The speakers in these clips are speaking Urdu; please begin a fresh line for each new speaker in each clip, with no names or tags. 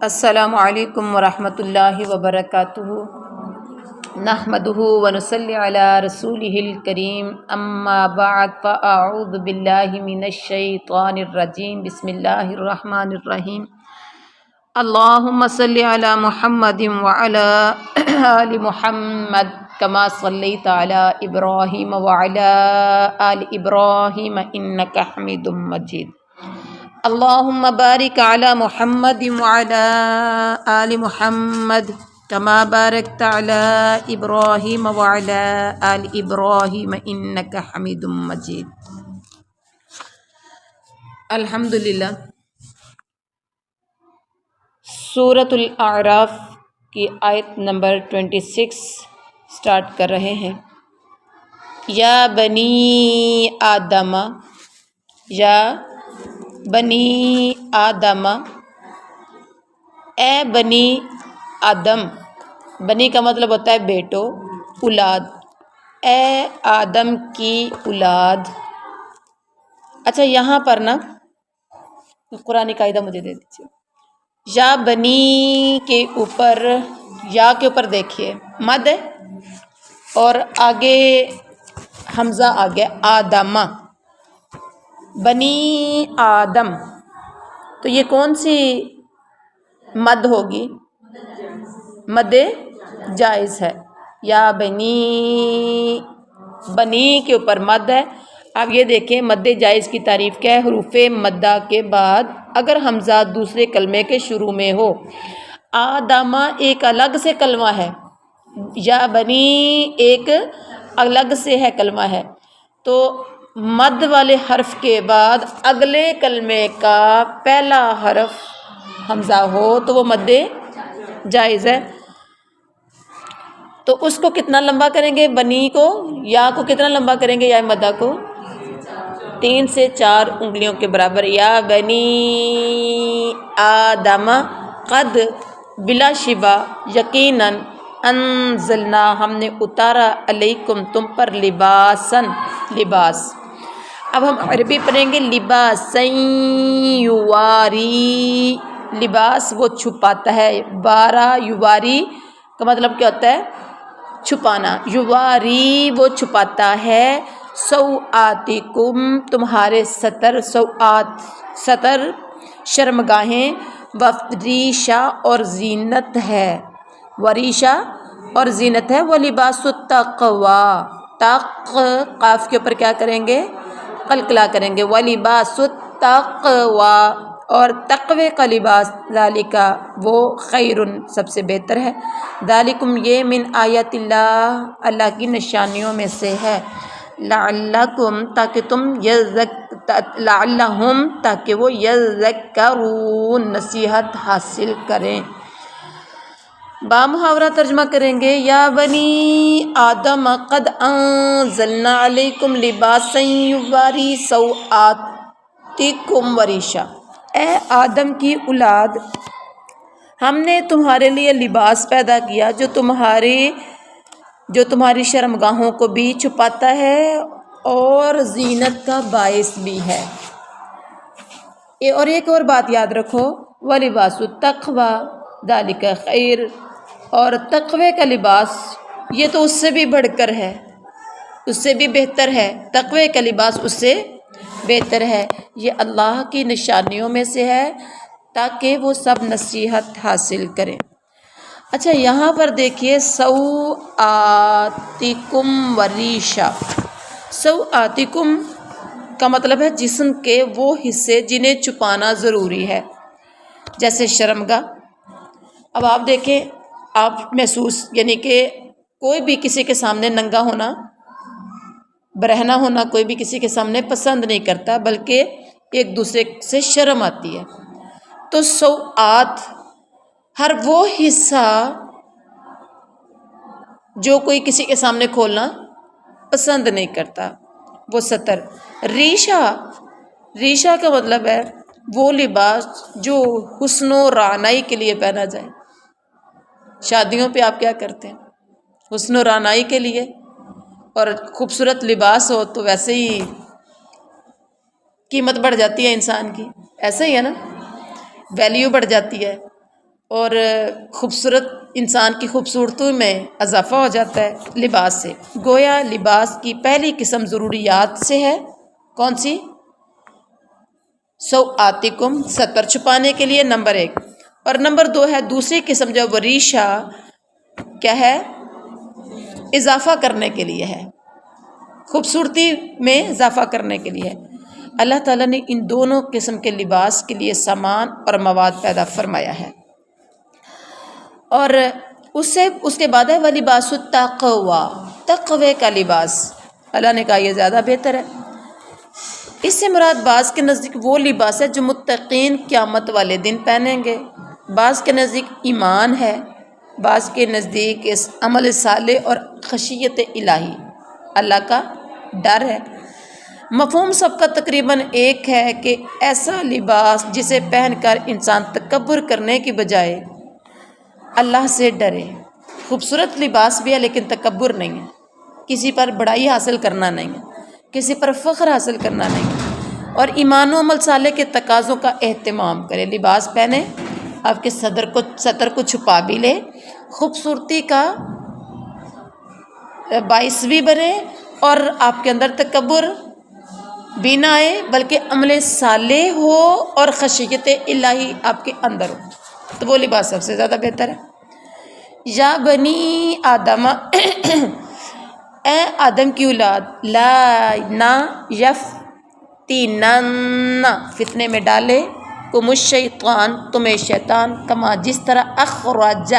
السلام علیکم ورحمۃ اللہ وبرکاتہ۔ نحمدہ ونصلی علی رسولہ الکریم، اما بعد فاعوذ باللہ من الشیطان الرجیم، بسم اللہ الرحمن الرحیم۔ اللہم صلی علی محمد وعلی آل محمد کما صلیت علی ابراہیم وعلی آل ابراہیم انک حمید مجید۔ اللہم بارک علی محمد وعلی آل محمد کما بارکت علی ابراہیم وعلی آل ابراہیم انک حمید مجید۔ الحمدللہ، سورۃ الاعراف کی آیت نمبر 26 سٹارٹ کر رہے ہیں۔ یا بنی آدم، یا بنی آدم، اے بنی آدم۔ بنی کا مطلب ہوتا ہے بیٹو، اولاد۔ اے آدم کی اولاد۔ اچھا، یہاں پر نا قرآن قاعدہ مجھے دے دیجیے۔ یا بنی کے اوپر، یا کے اوپر دیکھیے مد ہے اور آگے حمزہ آ گیا آدم، بنی آدم، تو یہ کون سی مد ہوگی؟ مد جائز ہے۔ یا بنی، بنی کے اوپر مد ہے۔ اب یہ دیکھیں مد جائز کی تعریف کیا ہے۔ حروف مدہ کے بعد اگر حمزہ دوسرے کلمے کے شروع میں ہو، آدمہ ایک الگ سے کلمہ ہے، یا بنی ایک الگ سے ہے کلمہ ہے، تو مد والے حرف کے بعد اگلے کلمے کا پہلا حرف حمزہ ہو تو وہ مد جائز ہے۔ تو اس کو کتنا لمبا کریں گے؟ بنی کو، یا کو کتنا لمبا کریں گے؟ یا مدہ کو 3 سے 4 انگلیوں کے برابر۔ یا بنی آدم قد، بلا شبہ، یقیناً، انزلنا، ہم نے اتارا، علیکم، تم پر، لباسن، لباس۔ اب ہم عربی پڑھیں گے لباسن یواری، لباس وہ چھپاتا ہے۔ بارا یواری کا مطلب کیا ہوتا ہے؟ چھپانا۔ یواری وہ چھپاتا ہے، سوآتکم تمہارے ستر، سوآت ستر، شرمگاہیں، وریشہ اور زینت ہے، وریشہ اور زینت ہے۔ وہ لباس التقوی، تق قاف کے اوپر کیا کریں گے؟ قلقلہ کریں گے۔ وَلِبَاسُ التَّقْوَىٰ، اور تقوی کا لباس، ذَلِکَ وہ، خیرٌ سب سے بہتر ہے، ذَلِکُمْ یہ، من آیات اللہ اللہ کی نشانیوں میں سے ہے، لعلکم تاکہ تم، لعلہم تاکہ وہ، یذکرون نصیحت حاصل کریں۔ با محاورہ ترجمہ کریں گے۔ یا بنی آدم قد انزلنا علیکم لباسا یواری سوآتکم وریشا، اے آدم کی اولاد، ہم نے تمہارے لیے لباس پیدا کیا جو تمہاری شرمگاہوں کو بھی چھپاتا ہے اور زینت کا باعث بھی ہے۔ اور ایک اور بات یاد رکھو، وَلِبَاسُ التَّقْوَىٰ ذَلِکَ خیر، اور تقوی کا لباس یہ تو اس سے بھی بڑھ کر ہے، اس سے بھی بہتر ہے، تقوی کا لباس اس سے بہتر ہے، یہ اللہ کی نشانیوں میں سے ہے تاکہ وہ سب نصیحت حاصل کریں۔ اچھا، یہاں پر دیکھیے سوآتکم وریشا۔ سوآتکم کا مطلب ہے جسم کے وہ حصے جنہیں چھپانا ضروری ہے، جیسے شرمگاہ۔ اب آپ دیکھیں، آپ محسوس، یعنی کہ کوئی بھی کسی کے سامنے ننگا ہونا، برہنہ ہونا کوئی بھی کسی کے سامنے پسند نہیں کرتا، بلکہ ایک دوسرے سے شرم آتی ہے۔ تو سوآت ہر وہ حصہ جو کوئی کسی کے سامنے کھولنا پسند نہیں کرتا، وہ ستر۔ ریشہ، ریشہ کا مطلب ہے وہ لباس جو حسن و رعنائی کے لیے پہنا جائے۔ شادیوں پہ آپ کیا کرتے ہیں؟ حسن و رعنائی کے لیے، اور خوبصورت لباس ہو تو ویسے ہی قیمت بڑھ جاتی ہے انسان کی، ایسا ہی ہے نا، ویلیو بڑھ جاتی ہے۔ اور خوبصورت انسان کی خوبصورتی میں اضافہ ہو جاتا ہے لباس سے۔ گویا لباس کی پہلی قسم ضروریات سے ہے، کون سی؟ سوآتکم، ستر چھپانے کے لیے، نمبر 1۔ اور نمبر 2 ہے دوسری قسم جو وریشہ، کیا ہے؟ اضافہ کرنے کے لیے ہے، خوبصورتی میں اضافہ کرنے کے لیے ہے۔ اللہ تعالیٰ نے ان دونوں قسم کے لباس کے لیے سامان اور مواد پیدا فرمایا ہے۔ اور اس کے بعد ہے وَلِبَاسُ التَّقْوَىٰ، تقوی کا لباس۔ اللہ نے کہا یہ زیادہ بہتر ہے۔ اس سے مراد بعض کے نزدیک وہ لباس ہے جو متقین قیامت والے دن پہنیں گے، بعض کے نزدیک ایمان ہے، بعض کے نزدیک اس عمل صالح اور خشیت الہی، اللہ کا ڈر ہے۔ مفہوم سب کا تقریباً ایک ہے کہ ایسا لباس جسے پہن کر انسان تکبر کرنے کی بجائے اللہ سے ڈرے۔ خوبصورت لباس بھی ہے لیکن تکبر نہیں ہے، کسی پر بڑائی حاصل کرنا نہیں ہے، کسی پر فخر حاصل کرنا نہیں ہے، اور ایمان و عمل صالح کے تقاضوں کا اہتمام کرے۔ لباس پہنے، آپ کے سطر کو چھپا بھی لے، خوبصورتی کا باعث بھی بنے، اور آپ کے اندر تکبر بھی نہ آئے بلکہ عمل صالح ہو اور خشیت الہی آپ کے اندر ہو، تو وہ لباس سب سے زیادہ بہتر ہے۔ یا بنی آدم، اے آدم کی اولاد، نہ یفتنن، فتنے میں ڈالے، کم الشیطان، تمہیں شیطان، کما جس طرح اخرج،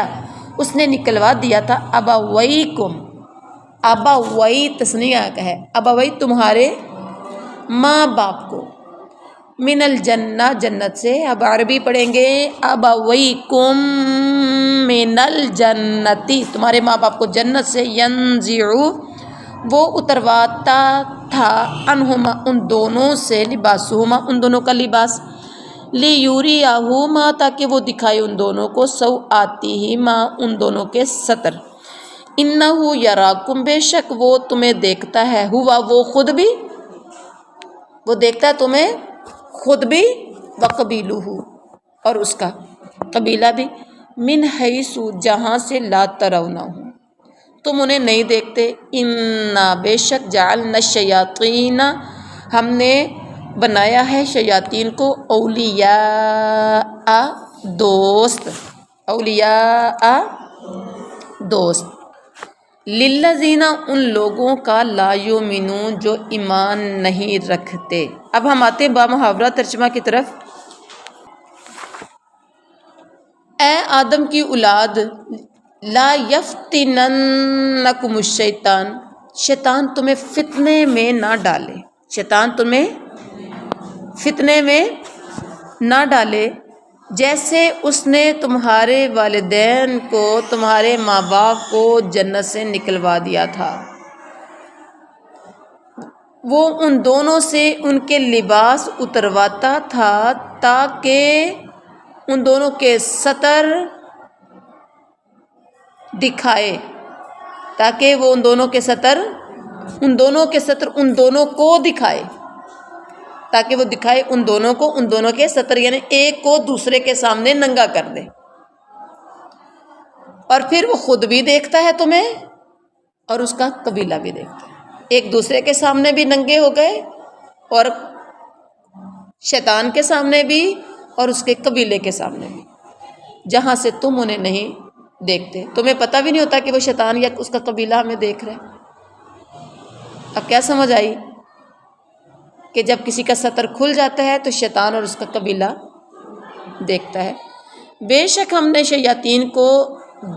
اس نے نکلوا دیا تھا، ابویکم، ابوی تثنیہ کا ہے، ابوی تمہارے ماں باپ کو، من الجنہ، جنت سے۔ اب عربی پڑھیں گے، ابویکم من الجنتی، تمہارے ماں باپ کو جنت سے، ینزعو، وہ اترواتا تھا، انہما، ان دونوں سے، لباسہما، ان دونوں کا لباس، لیوریہما، تاکہ وہ دکھائے ان دونوں کو، سوآتہما، ان دونوں کے ستر، انہو یراکم، بے شک وہ تمہیں دیکھتا ہے، ہوا وہ خود بھی، وہ دیکھتا ہے تمہیں خود بھی، وقبیلہ، اور اس کا قبیلہ بھی، من حیث، جہاں سے، لا ترونہم، تم انہیں نہیں دیکھتے، انا، بے شک، جعلنا الشیاطین، ہم نے بنایا ہے شیاطین کو، اولیاء، دوست، اولیاء، دوست، للذین، ان لوگوں کا، لا یؤمنون، جو ایمان نہیں رکھتے۔ اب ہم آتے ہیں بامحاورہ ترجمہ کی طرف۔ اے آدم کی اولاد، لا یفتننکم الشیطان، شیطان تمہیں فتنے میں نہ ڈالے، شیطان تمہیں فتنے میں نہ ڈالے، جیسے اس نے تمہارے والدین کو، تمہارے ماں باپ کو جنت سے نکلوا دیا تھا۔ وہ ان دونوں سے ان کے لباس اترواتا تھا تاکہ ان دونوں کے ستر دکھائے، تاکہ وہ ان دونوں کے ستر ان دونوں کو دکھائے، تاکہ وہ دکھائے ان دونوں کو، ان دونوں کے ستر، یعنی ایک کو دوسرے کے سامنے ننگا کر دے، اور پھر وہ خود بھی دیکھتا ہے تمہیں اور اس کا قبیلہ بھی دیکھتا ہے، ایک دوسرے کے سامنے بھی ننگے ہو گئے اور شیطان کے سامنے بھی اور اس کے قبیلے کے سامنے بھی، جہاں سے تم انہیں نہیں دیکھتے، تمہیں پتہ بھی نہیں ہوتا کہ وہ شیطان یا اس کا قبیلہ ہمیں دیکھ رہا ہے۔ اب کیا سمجھ آئی کہ جب کسی کا ستر کھل جاتا ہے تو شیطان اور اس کا قبیلہ دیکھتا ہے۔ بے شک ہم نے شیاطین کو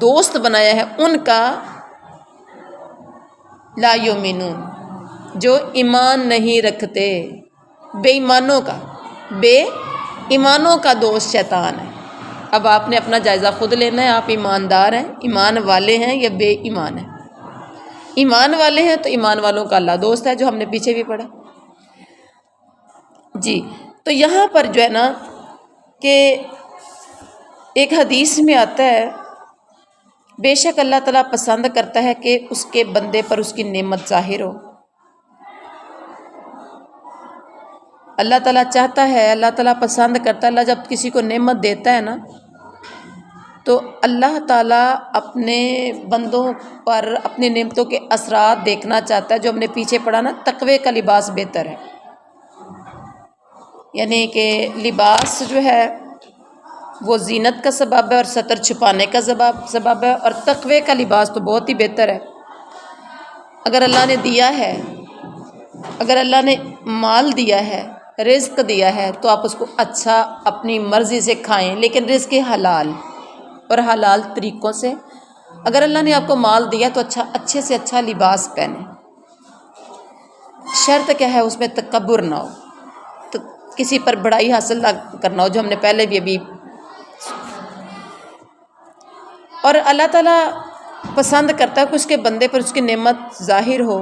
دوست بنایا ہے ان کا، لا یؤمنون، جو ایمان نہیں رکھتے، بے ایمانوں کا دوست شیطان ہے۔ اب آپ نے اپنا جائزہ خود لینا ہے، آپ ایماندار ہیں، ایمان والے ہیں یا بے ایمان ہیں؟ ایمان والے ہیں تو ایمان والوں کا اللہ دوست ہے، جو ہم نے پیچھے بھی پڑھا جی۔ تو یہاں پر جو ہے نا کہ ایک حدیث میں آتا ہے، بے شک اللہ تعالیٰ پسند کرتا ہے کہ اس کے بندے پر اس کی نعمت ظاہر ہو۔ اللہ تعالیٰ چاہتا ہے، اللہ تعالیٰ پسند کرتا ہے، اللہ جب کسی کو نعمت دیتا ہے نا تو اللہ تعالیٰ اپنے بندوں پر اپنے نعمتوں کے اثرات دیکھنا چاہتا ہے. جو ہم نے پیچھے پڑھا نا، تقوی کا لباس بہتر ہے، یعنی کہ لباس جو ہے وہ زینت کا سبب ہے اور ستر چھپانے کا سبب ہے، اور تقوی کا لباس تو بہت ہی بہتر ہے. اگر اللہ نے دیا ہے، اگر اللہ نے مال دیا ہے، رزق دیا ہے، تو آپ اس کو اچھا اپنی مرضی سے کھائیں، لیکن رزق حلال اور حلال طریقوں سے. اگر اللہ نے آپ کو مال دیا تو اچھے سے اچھا لباس پہنیں. شرط کیا ہے؟ اس میں تکبر نہ ہو، تو کسی پر بڑائی حاصل نہ کرنا ہو، جو ہم نے پہلے بھی ابھی. اور اللہ تعالیٰ پسند کرتا ہے کہ اس کے بندے پر اس کی نعمت ظاہر ہو.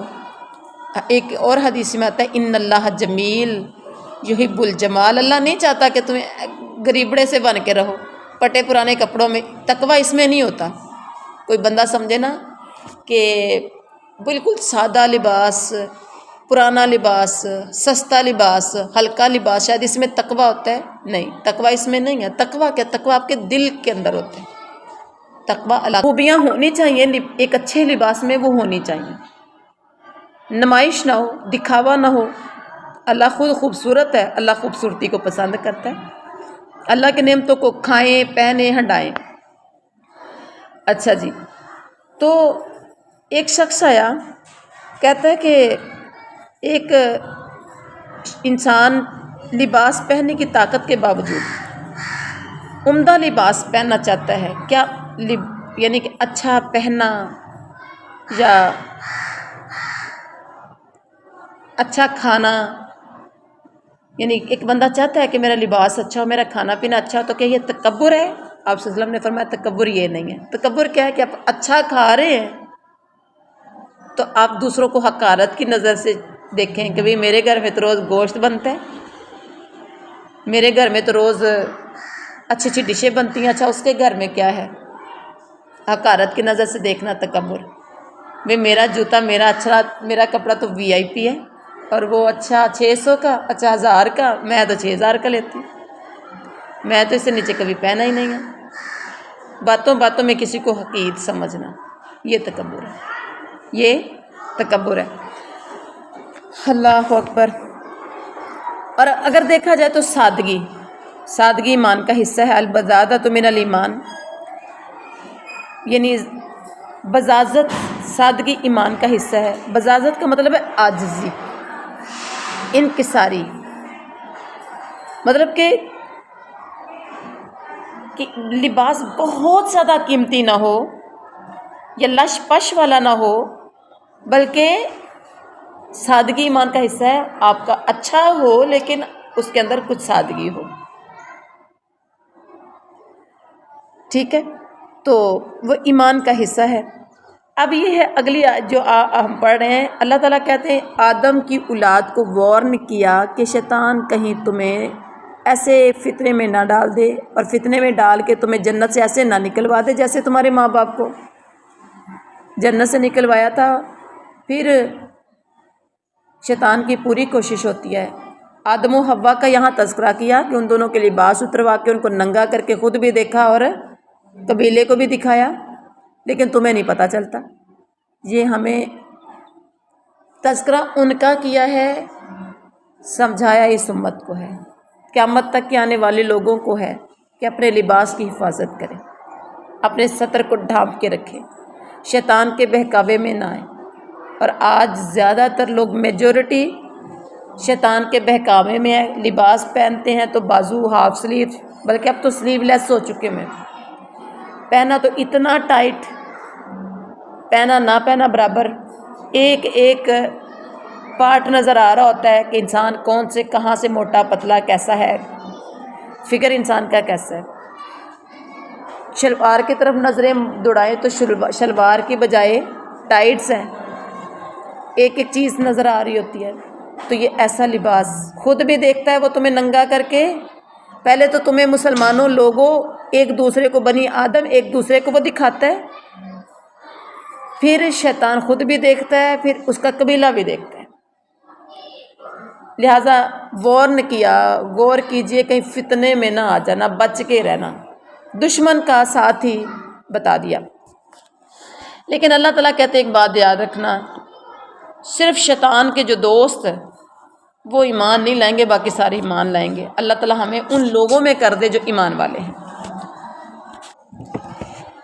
ایک اور حدیث میں آتا ہے ان اللہ جمیل یحب الجمال. اللہ نہیں چاہتا کہ تمہیں غریبڑے سے بن کے رہو، پٹے پرانے کپڑوں میں. تقویٰ اس میں نہیں ہوتا. کوئی بندہ سمجھے نا کہ بالکل سادہ لباس، پرانا لباس، سستا لباس، ہلکا لباس، شاید اس میں تقویٰ ہوتا ہے. نہیں، تقویٰ اس میں نہیں ہے. تقویٰ کیا؟ تقویٰ آپ کے دل کے اندر ہوتا ہے. تقویٰ اللہ خوبیاں ہونی چاہیے ایک اچھے لباس میں، وہ ہونی چاہیے. نمائش نہ ہو، دکھاوا نہ ہو. اللہ خود خوبصورت ہے، اللہ خوبصورتی کو پسند کرتا ہے. اللہ کے نعمتوں کو کھائیں، پہنیں، ہنڈائیں. اچھا جی، تو ایک شخص آیا، کہتا ہے کہ ایک انسان لباس پہننے کی طاقت کے باوجود عمدہ لباس پہننا چاہتا ہے. کیا یعنی کہ اچھا پہننا یا اچھا کھانا، یعنی ایک بندہ چاہتا ہے کہ میرا لباس اچھا ہو، میرا کھانا پینا اچھا ہو. تو کیا یہ تکبر ہے؟ آپ صلی اللہ علیہ وسلم نے فرمایا تکبر یہ نہیں ہے. تکبر کیا ہے؟ کہ آپ اچھا کھا رہے ہیں تو آپ دوسروں کو حقارت کی نظر سے دیکھیں کہ بھئی میرے گھر میں تو روز گوشت بنتا ہے، میرے گھر میں تو روز اچھی اچھی ڈشیں بنتی ہیں. اچھا، اس کے گھر میں کیا ہے؟ حقارت کی نظر سے دیکھنا تکبر. بھئی میرا جوتا، میرا اچھا، میرا کپڑا تو VIP ہے، اور وہ اچھا 600 کا، اچھا 1000 کا، میں تو 6000 کا لیتی ہوں، میں تو اس سے نیچے کبھی پہنا ہی نہیں ہے. باتوں باتوں میں کسی کو حقیر سمجھنا، یہ تکبر ہے، یہ تکبر ہے. اللہ اکبر. اور اگر دیکھا جائے تو سادگی ایمان کا حصہ ہے. البذاذۃ من الایمان، یعنی بزازت، سادگی ایمان کا حصہ ہے. بزازت کا مطلب ہے عاجزی، انکساری. مطلب کہ لباس بہت زیادہ قیمتی نہ ہو یا لش پش والا نہ ہو، بلکہ سادگی ایمان کا حصہ ہے. آپ کا اچھا ہو لیکن اس کے اندر کچھ سادگی ہو. ٹھیک ہے، تو وہ ایمان کا حصہ ہے. اب یہ ہے اگلی جو ہم پڑھ رہے ہیں. اللہ تعالیٰ کہتے ہیں آدم کی اولاد کو وارن کیا کہ شیطان کہیں تمہیں ایسے فتنے میں نہ ڈال دے، اور فتنے میں ڈال کے تمہیں جنت سے ایسے نہ نکلوا دے جیسے تمہارے ماں باپ کو جنت سے نکلوایا تھا. پھر شیطان کی پوری کوشش ہوتی ہے. آدم و حوا کا یہاں تذکرہ کیا کہ ان دونوں کے لباس اتروا کے ان کو ننگا کر کے خود بھی دیکھا اور قبیلے کو بھی دکھایا، لیکن تمہیں نہیں پتہ چلتا. یہ ہمیں تذکرہ ان کا کیا ہے، سمجھایا اس امت کو ہے، قیامت تک کے آنے والے لوگوں کو ہے کہ اپنے لباس کی حفاظت کریں، اپنے ستر کو ڈھانپ کے رکھیں، شیطان کے بہکاوے میں نہ آئیں. اور آج زیادہ تر لوگ، میجورٹی، شیطان کے بہکاوے میں ہے. لباس پہنتے ہیں تو بازو ہاف سلیو، بلکہ اب تو سلیو لیس ہو چکے میں. پہنا تو اتنا ٹائٹ، پہنا نہ پہنا برابر. ایک ایک پارٹ نظر آ رہا ہوتا ہے کہ انسان کون سے، کہاں سے موٹا پتلا کیسا ہے، فگر انسان کا کیسا ہے. شلوار کی طرف نظریں دوڑائیں تو شلوار کی بجائے ٹائٹس ہیں، ایک ایک چیز نظر آ رہی ہوتی ہے. تو یہ ایسا لباس خود بھی دیکھتا ہے وہ تمہیں ننگا کر کے. پہلے تو تمہیں مسلمانوں لوگوں ایک دوسرے کو، بنی آدم ایک دوسرے کو وہ دکھاتا ہے، پھر شیطان خود بھی دیکھتا ہے، پھر اس کا قبیلہ بھی دیکھتا ہے. لہٰذا وارن کیا، غور کیجئے کہیں فتنے میں نہ آ جانا، بچ کے رہنا. دشمن کا ساتھی بتا دیا۔ لیکن اللہ تعالیٰ کہتے ایک بات یاد رکھنا، صرف شیطان کے جو دوست وہ ایمان نہیں لائیں گے، باقی سارے ایمان لائیں گے۔ اللہ تعالیٰ ہمیں ان لوگوں میں کر دے جو ایمان والے ہیں۔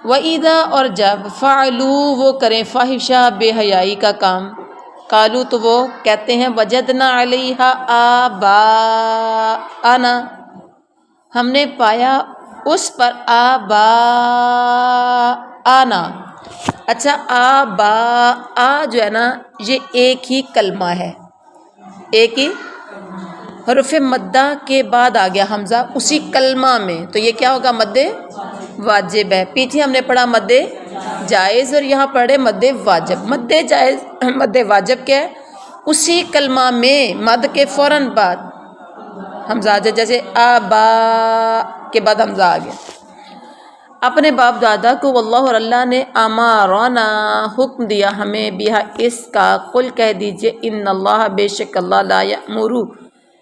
وَإِذَا اور جب فعلوا وہ کریں فاحشہ بے حیائی کا کام، قالوا تو وہ کہتے ہیں وجدنا علیہا آباءنا ہم نے پایا اس پر آباءنا۔ اچھا آباء جو ہے نا یہ ایک ہی کلمہ ہے، ایک ہی حرف مدہ کے بعد آ گیا حمزہ اسی کلمہ میں، تو یہ کیا ہوگا؟ مد واجب ہے۔ پیچھے ہم نے پڑھا مد جائز اور یہاں پڑھے مد واجب۔ مد جائز مد واجب کیا ہے؟ اسی کلمہ میں مد کے فوراً بعد حمزہ آ جائے، جیسے آبا کے بعد حمزہ آ گیا۔ اپنے باپ دادا کو واللہ اور اللہ نے امارنا حکم دیا ہمیں بہا اس کا، قل کہہ دیجئے ان اللہ بے شک اللہ لا یأمر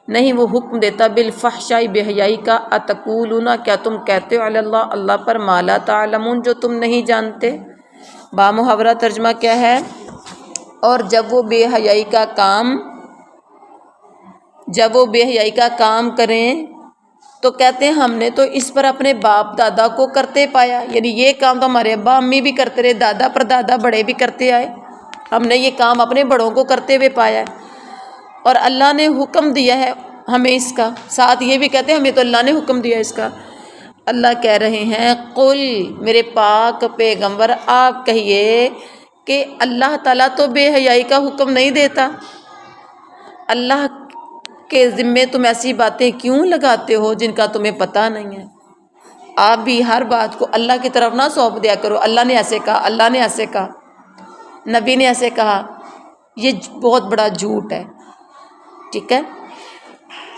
نہیں وہ حکم دیتا بالفحشاء بے حیائی کا، اتقولون کیا تم کہتے ہو علی اللہ اللہ پر ما لا تعلمون جو تم نہیں جانتے۔ بامحاورہ ترجمہ کیا ہے؟ اور جب وہ بے حیائی کا کام کریں تو کہتے ہیں ہم نے تو اس پر اپنے باپ دادا کو کرتے پایا، یعنی یہ کام تو ہمارے ابا امی بھی کرتے رہے، دادا پر دادا بڑے بھی کرتے آئے، ہم نے یہ کام اپنے بڑوں کو کرتے ہوئے پایا ہے، اور اللہ نے حکم دیا ہے ہمیں اس کا، ساتھ یہ بھی کہتے ہیں ہمیں تو اللہ نے حکم دیا اس کا۔ اللہ کہہ رہے ہیں قل میرے پاک پیغمبر آپ کہیے کہ اللہ تعالیٰ تو بے حیائی کا حکم نہیں دیتا، اللہ کے ذمے تم ایسی باتیں کیوں لگاتے ہو جن کا تمہیں پتہ نہیں ہے؟ آپ بھی ہر بات کو اللہ کی طرف نہ سونپ دیا کرو، اللہ نے ایسے کہا، اللہ نے ایسے کہا، نبی نے ایسے کہا، یہ بہت بڑا جھوٹ ہے، ٹھیک ہے۔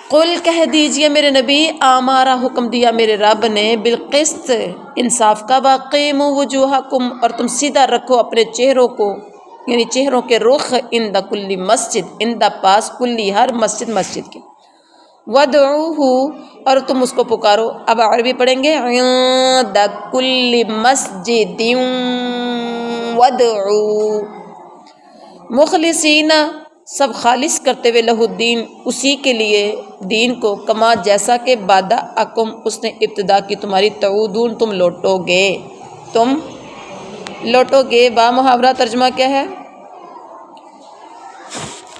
قل کہہ دیجئے میرے نبی ہمارا حکم دیا میرے رب نے بالقسط انصاف کا، واقیموا وجوہکم اور تم سیدھا رکھو اپنے چہروں کو، یعنی چہروں کے رخ، عند کل مسجد عند پاس کلی ہر مسجد کے، وادعوہ اور تم اس کو پکارو، اب عربی پڑھیں گے عند کل مسجد وادعو مخلصین سب خالص کرتے ہوئے لہ الدین اسی کے لیے دین کو، کما جیسا کہ بدأکم اس نے ابتدا کی تمہاری، تعودون تم لوٹو گے۔ بامحاورہ ترجمہ کیا ہے؟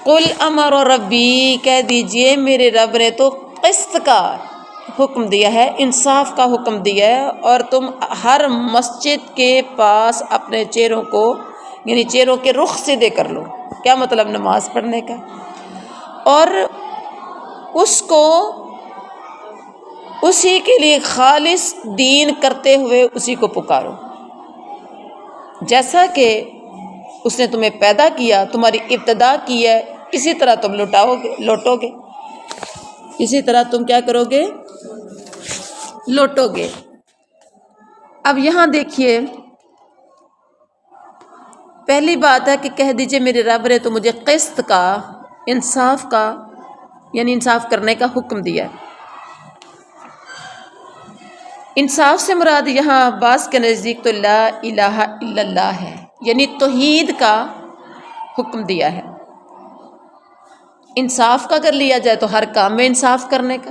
قل امر ربی کہہ دیجئے میرے رب نے تو قسط کا حکم دیا ہے، انصاف کا حکم دیا ہے، اور تم ہر مسجد کے پاس اپنے چہروں کو یعنی چہروں کے رخ سیدھے کر لو، کیا مطلب نماز پڑھنے کا، اور اس کو اسی کے لیے خالص دین کرتے ہوئے اسی کو پکارو، جیسا کہ اس نے تمہیں پیدا کیا، تمہاری ابتدا کی ہے، اسی طرح تم لوٹو گے، اسی طرح تم کیا کرو گے؟ لوٹو گے۔ اب یہاں دیکھیے پہلی بات ہے کہ کہہ دیجئے میرے رب نے تو مجھے قسط کا، انصاف کا یعنی انصاف کرنے کا حکم دیا ہے۔ انصاف سے مراد یہاں بعض کے نزدیک تو لا الہ الا اللہ ہے، یعنی توحید کا حکم دیا ہے۔ انصاف کا اگر لیا جائے تو ہر کام میں انصاف کرنے کا،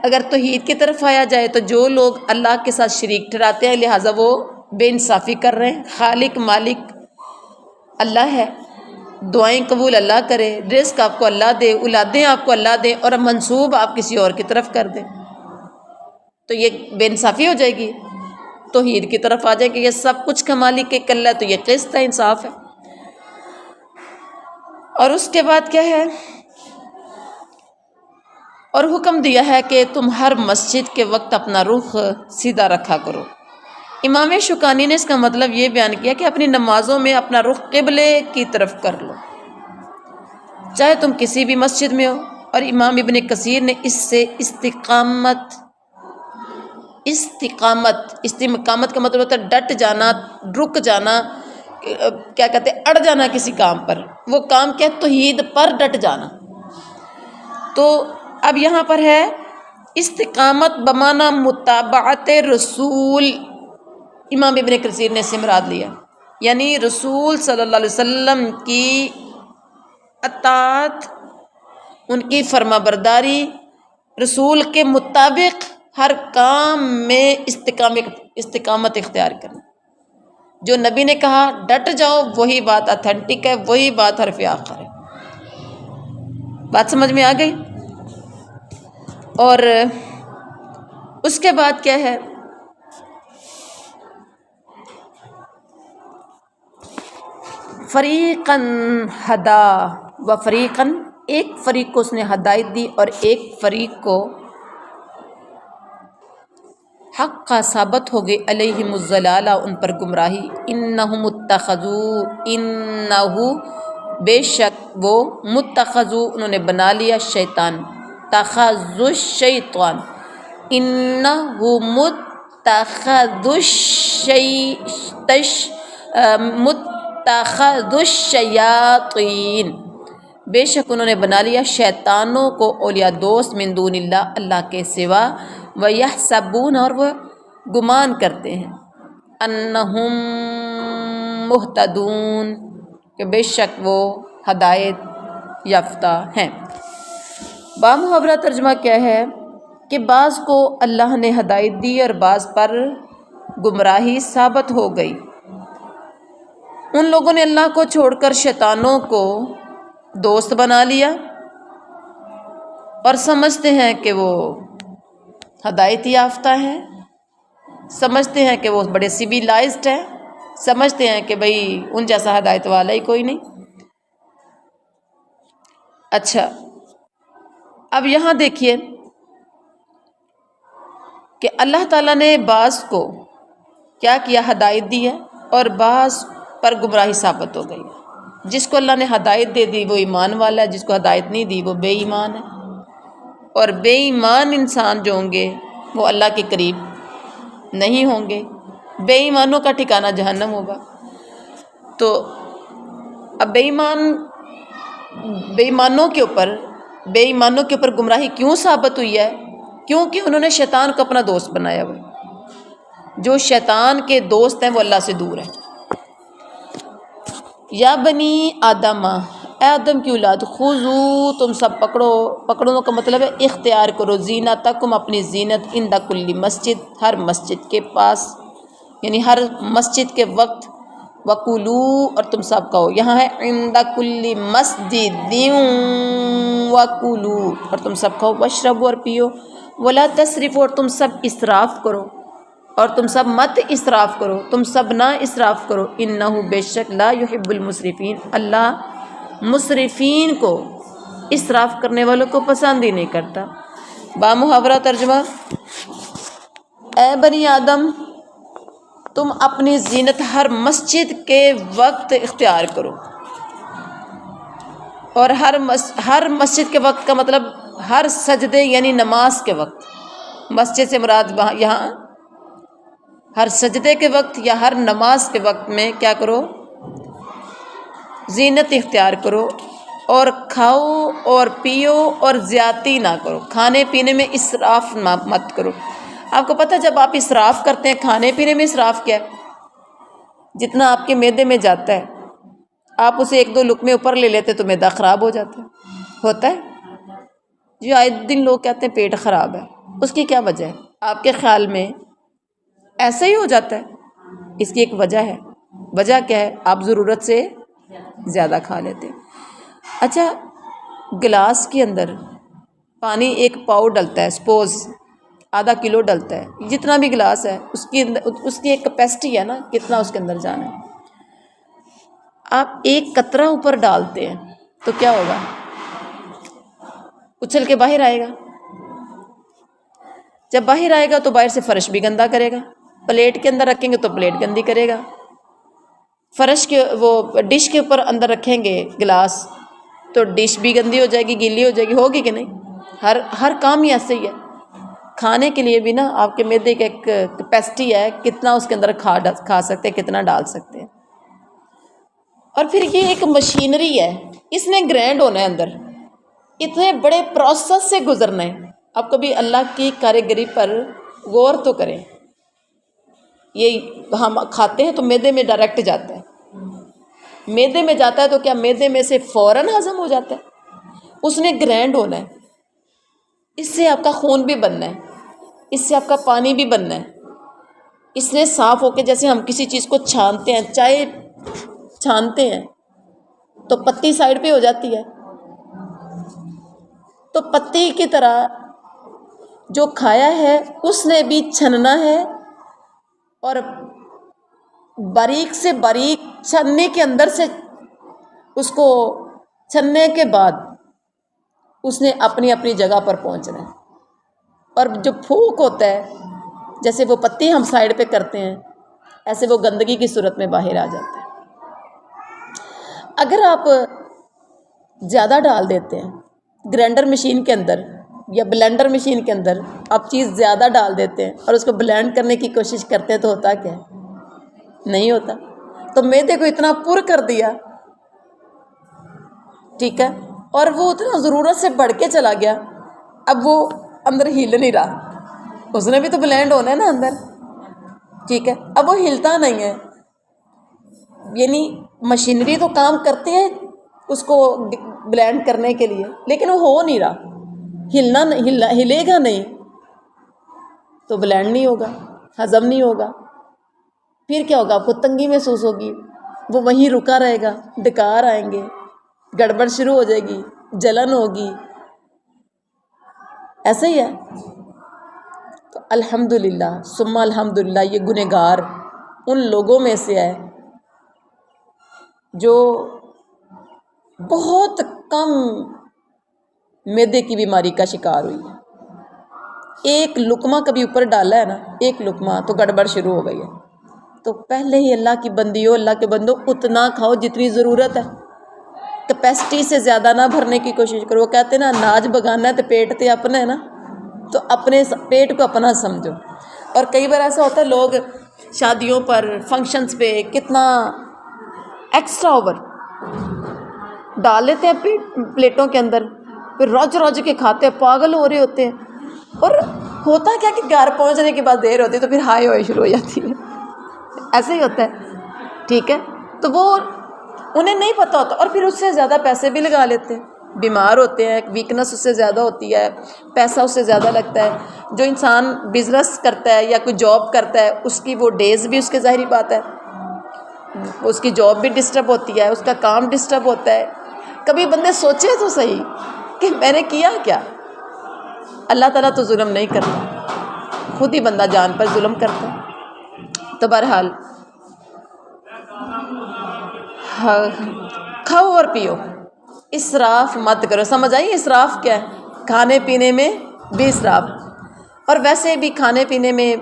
اگر توحید کی طرف آیا جائے تو جو لوگ اللہ کے ساتھ شریک ٹھہراتے ہیں لہٰذا وہ بے انصافی کر رہے ہیں۔ خالق مالک اللہ ہے، دعائیں قبول اللہ کرے، رزق آپ کو اللہ دے، اولادیں آپ کو اللہ دے، اور منسوب آپ کسی اور کی طرف کر دیں تو یہ بے انصافی ہو جائے گی۔ توحید کی طرف آ جائے کہ یہ سب کچھ کا مالک ایک اللہ ہے، تو یہ قسط ہے، انصاف ہے۔ اور اس کے بعد کیا ہے؟ اور حکم دیا ہے کہ تم ہر مسجد کے وقت اپنا رخ سیدھا رکھا کرو۔ امام شوکانی نے اس کا مطلب یہ بیان کیا کہ اپنی نمازوں میں اپنا رخ قبلے کی طرف کر لو، چاہے تم کسی بھی مسجد میں ہو۔ اور امام ابن کثیر نے اس سے استقامت کا مطلب ہوتا ہے ڈٹ جانا، رک جانا، کیا کہتے ہیں اڑ جانا کسی کام پر، وہ کام کیا ہے؟ توحید پر ڈٹ جانا۔ تو اب یہاں پر ہے استقامت بمانا متابعت رسول، امام ابن کثیر نے سے مراد لیا، یعنی رسول صلی اللہ علیہ وسلم کی اطاعت، ان کی فرما برداری، رسول کے مطابق ہر کام میں استقامت اختیار کرنا۔ جو نبی نے کہا ڈٹ جاؤ، وہی بات اتھینٹک ہے، وہی بات حرف آخر ہے۔ بات سمجھ میں آ گئی؟ اور اس کے بعد کیا ہے، فریقاً ہدا و فریقاً، ایک فریق کو اس نے ہدایت دی اور ایک فریق کو حق کا ثابت ہو گئی، علیہم الضلالہ، ان پر گمراہی، انہم اتخذوا، انہو، بے شک وہ، متخذوا، انہوں نے بنا لیا، شیطان، تخذوا الشیطان، انہو متخذوا الشیاطین، بے شک انہوں نے بنا لیا شیطانوں کو اولیاء دوست، من دون اللہ، اللہ کے سوا، وَيَحْسَبُونَ، اور وہ گمان کرتے ہیں، انہم مہتدون، کہ بے شک وہ ہدایت یافتہ ہیں۔ بامحاورہ ترجمہ کیا ہے کہ بعض کو اللہ نے ہدایت دی اور بعض پر گمراہی ثابت ہو گئی۔ ان لوگوں نے اللہ کو چھوڑ کر شیطانوں کو دوست بنا لیا اور سمجھتے ہیں کہ وہ ہدایت یافتہ ہیں، سمجھتے ہیں کہ وہ بڑے سویلائزڈ ہیں، سمجھتے ہیں کہ بھئی ان جیسا ہدایت والا ہی کوئی نہیں۔ اچھا، اب یہاں دیکھیے کہ اللہ تعالیٰ نے بعض کو کیا کیا، ہدایت دی ہے، اور بعض پر گمراہی ثابت ہو گئی۔ جس کو اللہ نے ہدایت دے دی وہ ایمان والا ہے، جس کو ہدایت نہیں دی وہ بے ایمان ہے، اور بے ایمان انسان جو ہوں گے وہ اللہ کے قریب نہیں ہوں گے، بے ایمانوں کا ٹھکانہ جہنم ہوگا۔ تو اب بے ایمانوں کے اوپر گمراہی کیوں ثابت ہوئی ہے؟ کیونکہ انہوں نے شیطان کو اپنا دوست بنایا ہوا۔ جو شیطان کے دوست ہیں وہ اللہ سے دور ہیں۔ یا بنی آدم، اے آدم کی اولاد، خذو، تم سب پکڑو کا مطلب ہے اختیار کرو، زینتکم، اپنی زینت، عند کل مسجد، ہر مسجد کے پاس، یعنی ہر مسجد کے وقت، وکلو، اور تم سب کہو، یہاں ہے عند کل مسجد وکلو، اور تم سب کہو، واشربوا، اور پیو، ولا تسرفوا، اور تم سب اسراف کرو، اور تم سب مت اسراف کرو، تم سب نہ اسراف کرو، انہو، بے شک، لا یحب المسرفین، اللہ مسرفین کو، اسراف کرنے والوں کو پسند ہی نہیں کرتا۔ بامحاورہ ترجمہ، اے بنی آدم، تم اپنی زینت ہر مسجد کے وقت اختیار کرو، اور ہر مسجد کے وقت کا مطلب ہر سجدے یعنی نماز کے وقت، مسجد سے مراد یہاں ہر سجدے کے وقت یا ہر نماز کے وقت میں کیا کرو، زینت اختیار کرو، اور کھاؤ اور پیو اور زیادتی نہ کرو، کھانے پینے میں اسراف مت کرو۔ آپ کو پتہ ہے جب آپ اسراف کرتے ہیں، کھانے پینے میں اسراف کیا ہے، جتنا آپ کے معدے میں جاتا ہے آپ اسے ایک دو لقمے اوپر لے لیتے تو معدہ خراب ہو جاتا ہے، ہوتا ہے جی، آئے دن لوگ کہتے ہیں پیٹ خراب ہے، اس کی کیا وجہ ہے؟ آپ کے خیال میں ایسا ہی ہو جاتا ہے؟ اس کی ایک وجہ ہے۔ وجہ کیا ہے؟ آپ ضرورت سے زیادہ کھا لیتے ہیں۔ اچھا، گلاس کے اندر پانی ایک پاؤ ڈلتا ہے، سپوز آدھا کلو ڈلتا ہے، جتنا بھی گلاس ہے اس کی ایک کیپیسٹی ہے نا، کتنا اس کے اندر جانا ہے۔ آپ ایک قطرہ اوپر ڈالتے ہیں تو کیا ہوگا؟ اچھل کے باہر آئے گا۔ جب باہر آئے گا تو باہر سے فرش بھی گندا کرے گا، پلیٹ کے اندر رکھیں گے تو پلیٹ گندی کرے گا، فرش کے وہ ڈش کے اوپر اندر رکھیں گے گلاس تو ڈش بھی گندی ہو جائے گی، گیلی ہو جائے گی، ہوگی کہ نہیں؟ ہر کام ہی ایسے ہی ہے۔ کھانے کے لیے بھی نا آپ کے معدے کی ایک کیپیسٹی ہے، کتنا اس کے اندر کھا سکتے ہیں، کتنا ڈال سکتے ہیں۔ اور پھر یہ ایک مشینری ہے، اس نے گرینڈ ہونا ہے، اندر اتنے بڑے پروسیس سے گزرنا ہے۔ آپ کبھی اللہ کی کاریگری پر غور تو کریں. یہ ہم کھاتے ہیں تو معدے میں ڈائریکٹ جاتا ہے. معدے میں جاتا ہے تو کیا معدے میں سے فوراً ہضم ہو جاتا ہے؟ اس نے گرینڈ ہونا ہے. اس سے آپ کا خون بھی بننا ہے، اس سے آپ کا پانی بھی بننا ہے. اس نے صاف ہو کے، جیسے ہم کسی چیز کو چھانتے ہیں، چائے چھانتے ہیں تو پتی سائڈ پہ ہو جاتی ہے. تو پتی کی طرح جو کھایا ہے اس نے بھی چھننا ہے، اور باریک سے باریک چھننے کے اندر سے اس کو چھننے کے بعد اس نے اپنی اپنی جگہ پر پہنچنا ہے. اور جو پھونک ہوتا ہے، جیسے وہ پتی ہم سائڈ پہ کرتے ہیں، ایسے وہ گندگی کی صورت میں باہر آ جاتا ہے. اگر آپ زیادہ ڈال دیتے ہیں گرینڈر مشین کے اندر یا بلینڈر مشین کے اندر، آپ چیز زیادہ ڈال دیتے ہیں اور اس کو بلینڈ کرنے کی کوشش کرتے ہیں تو ہوتا کیا ہے؟ نہیں ہوتا. تو معدے کو اتنا پر کر دیا، ٹھیک ہے، اور وہ اتنا ضرورت سے بڑھ کے چلا گیا، اب وہ اندر ہل نہیں رہا. اس نے بھی تو بلینڈ ہونا ہے نا اندر، ٹھیک ہے، اب وہ ہلتا نہیں ہے. یعنی مشینری تو کام کرتی ہے اس کو بلینڈ کرنے کے لیے، لیکن وہ ہو نہیں رہا، ہلے گا نہیں تو بلینڈ نہیں ہوگا، ہضم نہیں ہوگا. پھر کیا ہوگا؟ آپ کو تنگی محسوس ہوگی، وہ وہیں رکا رہے گا، ڈکار آئیں گے، گڑبڑ شروع ہو جائے گی، جلن ہوگی. ایسا ہی ہے. تو الحمدللہ ثم الحمدللہ یہ گنہگار ان لوگوں میں سے ہے جو بہت کم معدے کی بیماری کا شکار ہوئی ہے. ایک لقمہ کبھی اوپر ڈالا ہے نا، ایک لقمہ، تو گڑبڑ شروع ہو گئی ہے. تو پہلے ہی اللہ کی بندیوں، اللہ کے بندوں، اتنا کھاؤ جتنی ضرورت ہے. کیپیسٹی سے زیادہ نہ بھرنے کی کوشش کرو. وہ کہتے ہیں نا، ناج بگانا ہے تو پیٹ تے اپنا ہے نا، تو اپنے پیٹ کو اپنا سمجھو. اور کئی بار ایسا ہوتا ہے لوگ شادیوں پر، فنکشنز پہ کتنا ایکسٹرا اوور ڈال لیتے ہیں پلیٹوں کے اندر، پھر رج رج کے کھاتے ہیں، پاگل ہو رہے ہوتے ہیں. اور ہوتا کیا کہ گھر پہنچنے کے بعد دیر ہوتی ہے تو پھر ہائے ہوئے شروع ہو جاتی ہے. ایسے ہی ہوتا ہے، ٹھیک ہے. تو وہ انہیں نہیں پتہ ہوتا، اور پھر اس سے زیادہ پیسے بھی لگا لیتے ہیں. بیمار ہوتے ہیں، ویکنس اس سے زیادہ ہوتی ہے، پیسہ اس سے زیادہ لگتا ہے. جو انسان بزنس کرتا ہے یا کوئی جاب کرتا ہے، اس کی وہ ڈیز بھی اس کے ظاہری بات ہے، اس کی جاب بھی ڈسٹرب ہوتی ہے، اس کا کام ڈسٹرب ہوتا ہے. کبھی بندے سوچے تو صحیح کہ میں نے کیا کیا. اللہ تعالیٰ تو ظلم نہیں کرتا، خود ہی بندہ جان پر ظلم کرتا ہے. تو بہرحال کھاؤ اور پیو، اسراف مت کرو. سمجھ آئی اسراف کیا ہے؟ کھانے پینے میں بھی اسراف. اور ویسے بھی کھانے پینے میں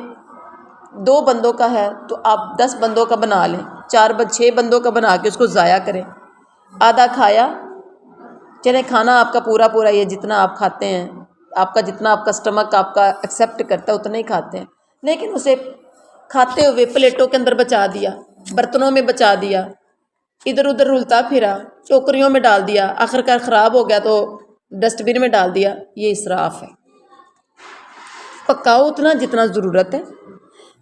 2 بندوں کا ہے تو آپ 10 بندوں کا بنا لیں، 6 بندوں کا بنا کے اس کو ضائع کریں. آدھا کھایا، چلے کھانا آپ کا پورا پورا، یہ جتنا آپ کھاتے ہیں، آپ کا جتنا آپ کا اسٹمک آپ کا ایکسیپٹ کرتا ہے اتنا ہی کھاتے ہیں، لیکن اسے کھاتے ہوئے پلیٹوں کے اندر بچا دیا، برتنوں میں بچا دیا، ادھر ادھر رلتا پھرا، ٹوکریوں میں ڈال دیا، آخر کار خراب ہو گیا تو ڈسٹ بن میں ڈال دیا. یہ اسراف ہے. پکاؤ اتنا جتنا ضرورت ہے،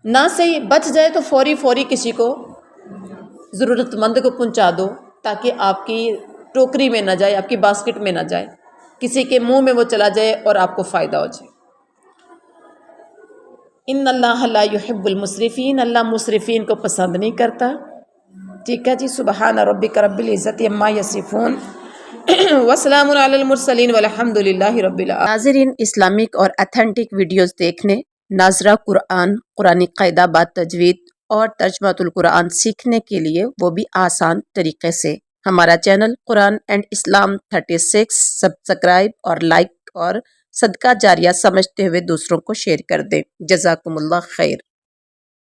نہ صحیح بچ جائے تو فوری کسی کو ضرورت مند کو پہنچا دو، تاکہ آپ کی ٹوکری میں نہ جائے، آپ کی باسکٹ میں نہ جائے، کسی کے منہ میں وہ چلا جائے اور آپ کو فائدہ ہو جائے. ان اللہ لا یحب المسرفین، اللہ مسرفین کو پسند نہیں کرتا. ٹھیک ہے جی. سبحان ربک رب العزت عما یصفون وسلام علی المرسلین والحمد للہ رب العالمین. ناظرین، اسلامک اور اتھینٹک ویڈیوز دیکھنے، ناظرہ قرآن، قرآنی قاعدہ بات تجوید اور ترجمۃ القرآن سیکھنے کے لیے، وہ بھی آسان طریقے سے، ہمارا channel Quran and Islam 36 subscribe اور لائک اور صدقہ جاریہ سمجھتے ہوئے دوسروں کو شیئر کر دیں. جزاکم اللہ خیر.